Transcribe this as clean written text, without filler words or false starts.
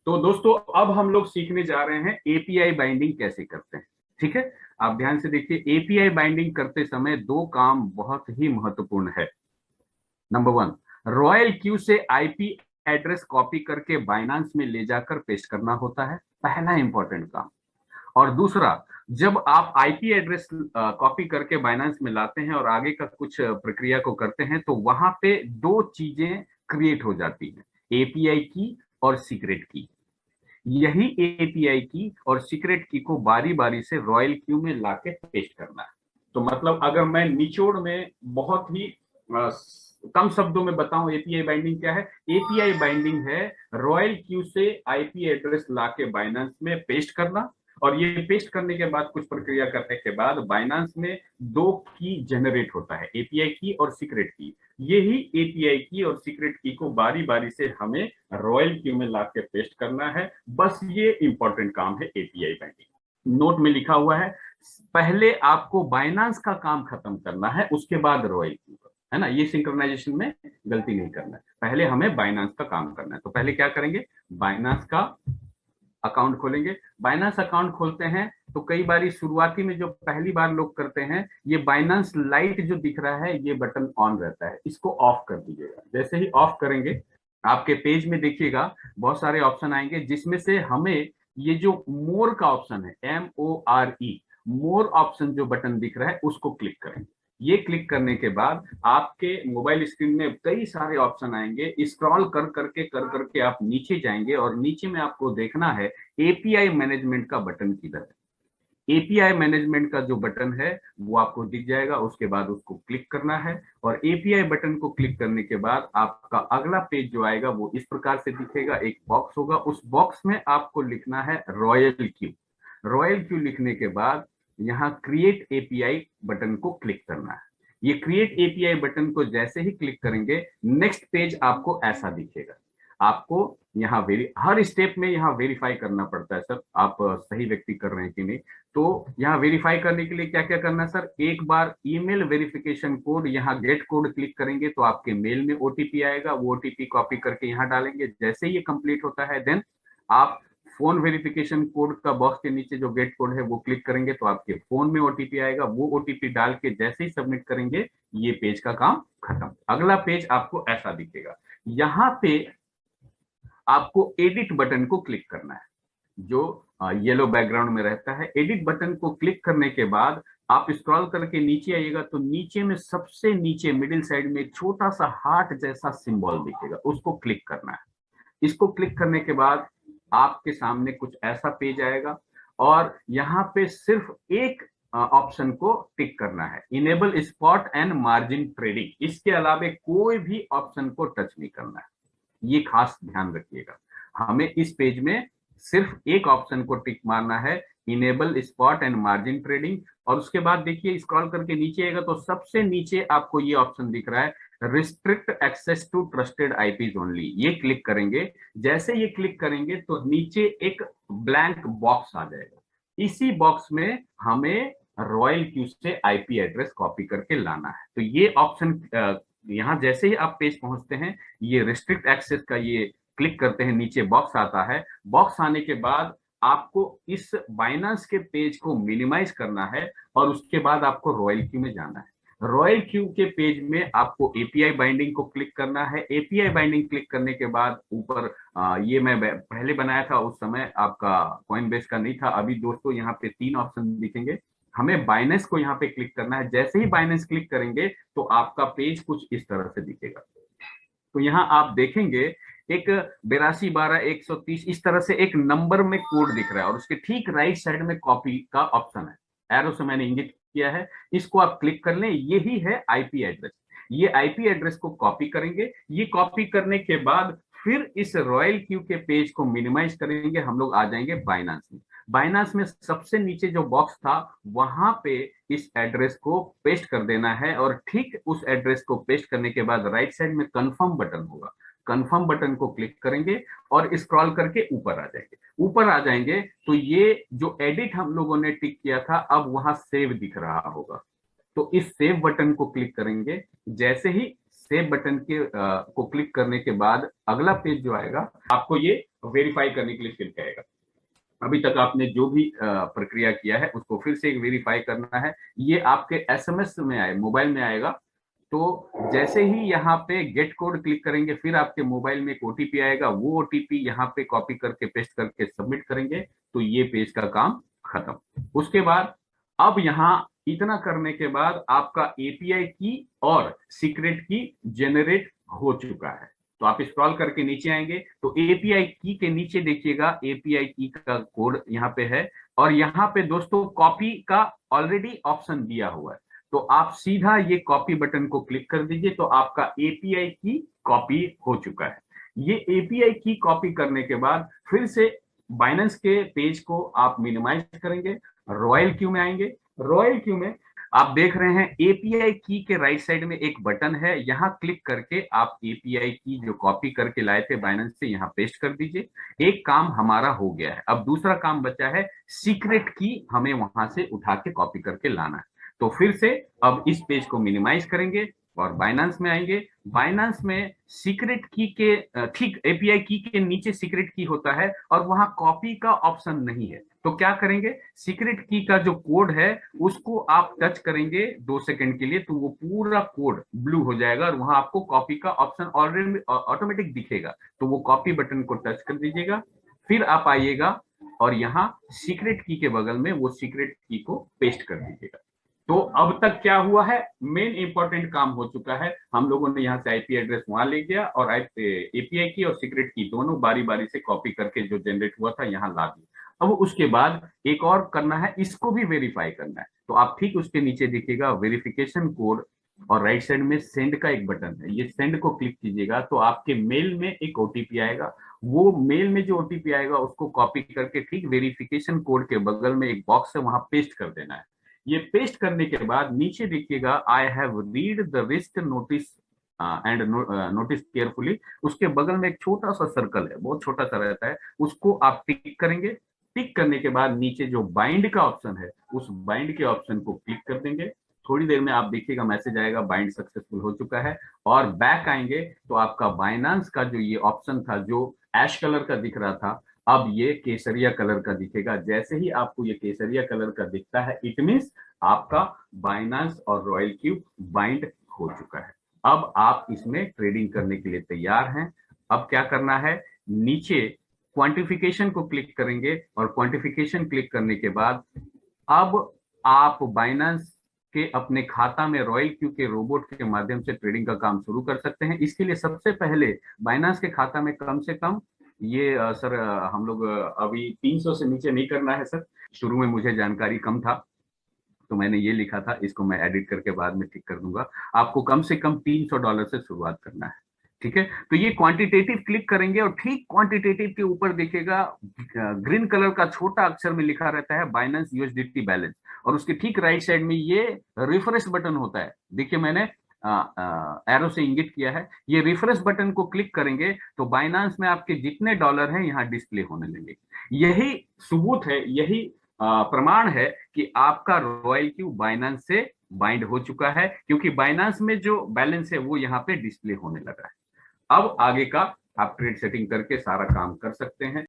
तो दोस्तों अब हम लोग सीखने जा रहे हैं एपीआई बाइंडिंग कैसे करते हैं। ठीक है, आप ध्यान से देखिए। एपीआई बाइंडिंग करते समय दो काम बहुत ही महत्वपूर्ण है। नंबर वन, रॉयल क्यू से आईपी एड्रेस कॉपी करके बाइनांस में ले जाकर पेस्ट करना होता है, पहला इंपॉर्टेंट काम। और दूसरा, जब आप आईपी एड्रेस कॉपी करके बाइनांस में लाते हैं और आगे का कुछ प्रक्रिया को करते हैं तो वहां पे दो चीजें क्रिएट हो जाती हैं, एपीआई की और सीक्रेट की। यही एपीआई की और सीक्रेट की को बारी बारी से रॉयल क्यू में लाके पेस्ट करना है। तो मतलब अगर मैं निचोड़ में बहुत ही कम शब्दों में बताऊं एपीआई बाइंडिंग क्या है। एपीआई बाइंडिंग है रॉयल क्यू से आईपी एड्रेस लाके बाइनेंस में पेस्ट करना, और ये पेस्ट करने के बाद कुछ प्रक्रिया करने के बाद बाइनेंस में दो की जनरेट होता है, एपीआई की और सीक्रेट की। यही एपीआई की और सीक्रेट की को बारी बारी से हमें रॉयल क्यू में लाके पेस्ट करना है। बस ये इंपॉर्टेंट काम है एपीआई बाइंडिंग। नोट में लिखा हुआ है, पहले आपको बाइनेंस का काम खत्म करना है, उसके बाद रॉयल क्यू का, है ना। ये सिंक्रोनाइजेशन में गलती नहीं करना है, पहले हमें बाइनेंस का काम करना है। तो पहले क्या करेंगे, बाइनेंस का अकाउंट खोलेंगे। बाइनेंस अकाउंट खोलते हैं तो कई बार शुरुआती में जो पहली बार लोग करते हैं, ये बाइनेंस लाइट जो दिख रहा है ये बटन ऑन रहता है, इसको ऑफ कर दीजिएगा। जैसे ही ऑफ करेंगे आपके पेज में देखिएगा बहुत सारे ऑप्शन आएंगे, जिसमें से हमें ये जो मोर का ऑप्शन है, MORE, मोर ऑप्शन जो बटन दिख रहा है उसको क्लिक करेंगे। ये क्लिक करने के बाद आपके मोबाइल स्क्रीन में कई सारे ऑप्शन आएंगे। स्क्रॉल कर करके आप नीचे जाएंगे और नीचे में आपको देखना है एपीआई मैनेजमेंट का बटन किधर है। एपीआई मैनेजमेंट का जो बटन है वो आपको दिख जाएगा, उसके बाद उसको क्लिक करना है। और एपीआई बटन को क्लिक करने के बाद आपका अगला पेज जो आएगा वो इस प्रकार से दिखेगा। एक बॉक्स होगा, उस बॉक्स में आपको लिखना है रॉयल क्यू। रॉयल क्यू लिखने के बाद यहाँ क्रिएट एपीआई बटन को क्लिक करना है। ये क्रिएट एपीआई बटन को जैसे ही क्लिक करेंगे नेक्स्ट पेज आपको ऐसा दिखेगा। आपको यहाँ हर स्टेप में यहाँ वेरीफाई करना पड़ता है सर, आप सही व्यक्ति कर रहे हैं कि नहीं। तो यहाँ वेरीफाई करने के लिए क्या क्या करना है सर, एक बार ईमेल वेरिफिकेशन कोड, यहाँ गेट कोड क्लिक करेंगे तो आपके मेल में ओटीपी आएगा, वो ओटीपी कॉपी करके यहाँ डालेंगे। जैसे ही ये कंप्लीट होता है देन आप फोन वेरिफिकेशन कोड का बॉक्स के नीचे जो गेट कोड है वो क्लिक करेंगे तो आपके फोन में ओटीपी आएगा। वो ओटीपी डाल के जैसे ही सबमिट करेंगे ये पेज का काम खत्म। अगला पेज आपको ऐसा दिखेगा। यहाँ पे आपको एडिट बटन को क्लिक करना है, जो येलो बैकग्राउंड में रहता है। एडिट बटन को क्लिक करने के बाद आप स्क्रॉल करके नीचे आइएगा तो नीचे में सबसे नीचे मिडिल साइड में एक छोटा सा हार्ट जैसा सिंबल दिखेगा, उसको क्लिक करना है। इसको क्लिक करने के बाद आपके सामने कुछ ऐसा पेज आएगा और यहाँ पे सिर्फ एक ऑप्शन को टिक करना है, enable spot and margin trading. इसके अलावा कोई भी ऑप्शन को टच नहीं करना है, ये खास ध्यान रखिएगा। हमें इस पेज में सिर्फ एक ऑप्शन को टिक मारना है, enable spot and margin trading. और उसके बाद देखिए स्क्रॉल करके नीचे आएगा तो सबसे नीचे आपको ये ऑप्शन दिख रहा है, restrict access to trusted IPs only. ये क्लिक करेंगे। जैसे ये क्लिक करेंगे तो नीचे एक ब्लैंक बॉक्स आ जाएगा। इसी बॉक्स में हमें रॉयल क्यू से आईपी एड्रेस कॉपी करके लाना है। तो ये ऑप्शन यहाँ जैसे ही आप पेज पहुंचते हैं, ये रिस्ट्रिक्ट एक्सेस का ये क्लिक करते हैं, नीचे बॉक्स आता है। बॉक्स आने के बाद आपको इस बाइनेंस के पेज को मिनिमाइज करना है और उसके बाद आपको रॉयल क्यू में जाना है। रॉयल क्यू के पेज में आपको एपीआई बाइंडिंग को क्लिक करना है। एपीआई बाइंडिंग क्लिक करने के बाद ऊपर ये मैं पहले बनाया था, उस समय आपका कॉइनबेस का नहीं था। अभी दोस्तों यहाँ पे तीन ऑप्शन दिखेंगे, हमें बाइनेंस को यहाँ पे क्लिक करना है। जैसे ही बाइनेंस क्लिक करेंगे तो आपका पेज कुछ इस तरह से दिखेगा। तो यहाँ आप देखेंगे एक 8212 130 इस तरह से एक नंबर में कोड दिख रहा है और उसके ठीक राइट साइड में कॉपी का ऑप्शन है, एरो से मैंने इंगित किया है, इसको आप क्लिक कर लें। यही है आईपी एड्रेस। ये आईपी एड्रेस को कॉपी करेंगे। ये कॉपी करने के बाद फिर इस रॉयल क्यू के पेज को मिनिमाइज करेंगे, हम लोग आ जाएंगे बाइनेंस में। बाइनेंस में सबसे नीचे जो बॉक्स था वहां पे इस एड्रेस को पेस्ट कर देना है और ठीक उस एड्रेस को पेस्ट करने के बाद राइट साइड में कंफर्म बटन होगा, कंफर्म बटन को क्लिक करेंगे और स्क्रॉल करके ऊपर आ जाएंगे। ऊपर आ जाएंगे तो ये जो एडिट हम लोगों ने टिक किया था अब वहां सेव दिख रहा होगा, तो इस सेव बटन को क्लिक करेंगे। जैसे ही सेव बटन के को क्लिक करने के बाद अगला पेज जो आएगा आपको ये वेरीफाई करने के लिए फिर कहेगा। अभी तक आपने जो भी प्रक्रिया किया है उसको फिर से वेरीफाई करना है। ये आपके एसएमएस में आए, मोबाइल में आएगा। तो जैसे ही यहाँ पे गेट कोड क्लिक करेंगे फिर आपके मोबाइल में एक ओटीपी आएगा, वो ओटीपी यहाँ पे कॉपी करके पेस्ट करके सबमिट करेंगे तो ये पेज का काम खत्म। उसके बाद अब यहाँ इतना करने के बाद आपका एपीआई की और सीक्रेट की जेनरेट हो चुका है। तो आप स्क्रॉल करके नीचे आएंगे तो एपीआई की के नीचे देखिएगा एपीआई की का कोड यहाँ पे है, और यहाँ पे दोस्तों कॉपी का ऑलरेडी ऑप्शन दिया हुआ है। तो आप सीधा ये कॉपी बटन को क्लिक कर दीजिए तो आपका एपीआई की कॉपी हो चुका है। ये एपीआई की कॉपी करने के बाद फिर से बाइनेंस के पेज को आप मिनिमाइज करेंगे, रॉयल क्यू में आएंगे। रॉयल क्यू में आप देख रहे हैं एपीआई की के राइट साइड में एक बटन है, यहां क्लिक करके आप एपीआई की जो कॉपी करके लाए थे बाइनेंस से यहां पेस्ट कर दीजिए। एक काम हमारा हो गया है। अब दूसरा काम बचा है, सीक्रेट की हमें वहां से उठा के कॉपी करके लाना है। तो फिर से अब इस पेज को मिनिमाइज करेंगे और बाइनेंस में आएंगे। बाइनेंस में सीक्रेट की के ठीक एपीआई की के नीचे सीक्रेट की होता है और वहां कॉपी का ऑप्शन नहीं है। तो क्या करेंगे, सीक्रेट की का जो कोड है उसको आप टच करेंगे 2 सेकंड के लिए तो वो पूरा कोड ब्लू हो जाएगा और वहां आपको कॉपी का ऑप्शन ऑलरेडी ऑटोमेटिक दिखेगा। तो वो कॉपी बटन को टच कर दीजिएगा, फिर आप आइएगा और यहाँ सीक्रेट की के बगल में वो सीक्रेट की को पेस्ट कर दीजिएगा। तो अब तक क्या हुआ है, मेन इंपॉर्टेंट काम हो चुका है। हम लोगों ने यहाँ से आईपी एड्रेस वहां ले गया और एपीआई की और सीक्रेट की दोनों बारी बारी से कॉपी करके जो जनरेट हुआ था यहाँ ला दिया। अब उसके बाद एक और करना है, इसको भी वेरीफाई करना है। तो आप ठीक उसके नीचे देखिएगा वेरिफिकेशन कोड और राइट साइड में सेंड का एक बटन है, ये सेंड को क्लिक कीजिएगा तो आपके मेल में एक ओटीपी आएगा। वो मेल में जो ओटीपी आएगा उसको कॉपी करके ठीक वेरिफिकेशन कोड के बगल में एक बॉक्स है वहां पेस्ट कर देना है। ये पेस्ट करने के बाद नीचे देखिएगा I have read the risk notice and notice carefully, उसके बगल में एक छोटा सा सर्कल है, बहुत छोटा सा रहता है, उसको आप टिक करेंगे। टिक करने के बाद नीचे जो बाइंड का ऑप्शन है उस बाइंड के ऑप्शन को क्लिक कर देंगे। थोड़ी देर में आप देखिएगा मैसेज आएगा बाइंड सक्सेसफुल हो चुका है। और बैक आएंगे तो आपका बाइनांस का जो ये ऑप्शन था जो ऐश कलर का दिख रहा था अब ये केसरिया कलर का दिखेगा। जैसे ही आपको ये केसरिया कलर का दिखता है इट मींस आपका बाइनांस और रॉयल क्यू बाइंड हो चुका है। अब आप इसमें ट्रेडिंग करने के लिए तैयार हैं। अब क्या करना है, नीचे क्वांटिफिकेशन को क्लिक करेंगे और क्वांटिफिकेशन क्लिक करने के बाद अब आप बाइनांस के अपने खाता में रॉयल क्यू के रोबोट के माध्यम से ट्रेडिंग का काम शुरू कर सकते हैं। इसके लिए सबसे पहले बाइनांस के खाता में कम से कम ये सर हम लोग अभी 300 से नीचे नहीं करना है सर। शुरू में मुझे जानकारी कम था तो मैंने ये लिखा था, इसको मैं एडिट करके बाद में ठीक कर दूंगा। आपको कम से कम $300 से शुरुआत करना है, ठीक है। तो ये क्वांटिटेटिव क्लिक करेंगे और ठीक क्वांटिटेटिव के ऊपर देखिएगा ग्रीन कलर का छोटा अक्षर में लिखा रहता है बाइनेंस यूएसडीटी बैलेंस, और उसके ठीक राइट साइड में ये रिफ्रेश बटन होता है। देखिए मैंने एरो से इंगित किया है, ये रिफ्रेश बटन को क्लिक करेंगे तो बाइनांस में आपके जितने डॉलर हैं यहाँ डिस्प्ले होने लगेंगे। यही सबूत है, यही प्रमाण है कि आपका रॉयल क्यू बाइनांस से बाइंड हो चुका है, क्योंकि बाइनांस में जो बैलेंस है वो यहाँ पे डिस्प्ले होने लगा है। अब आगे का आप ट्रेड सेटिंग करके सारा काम कर सकते हैं।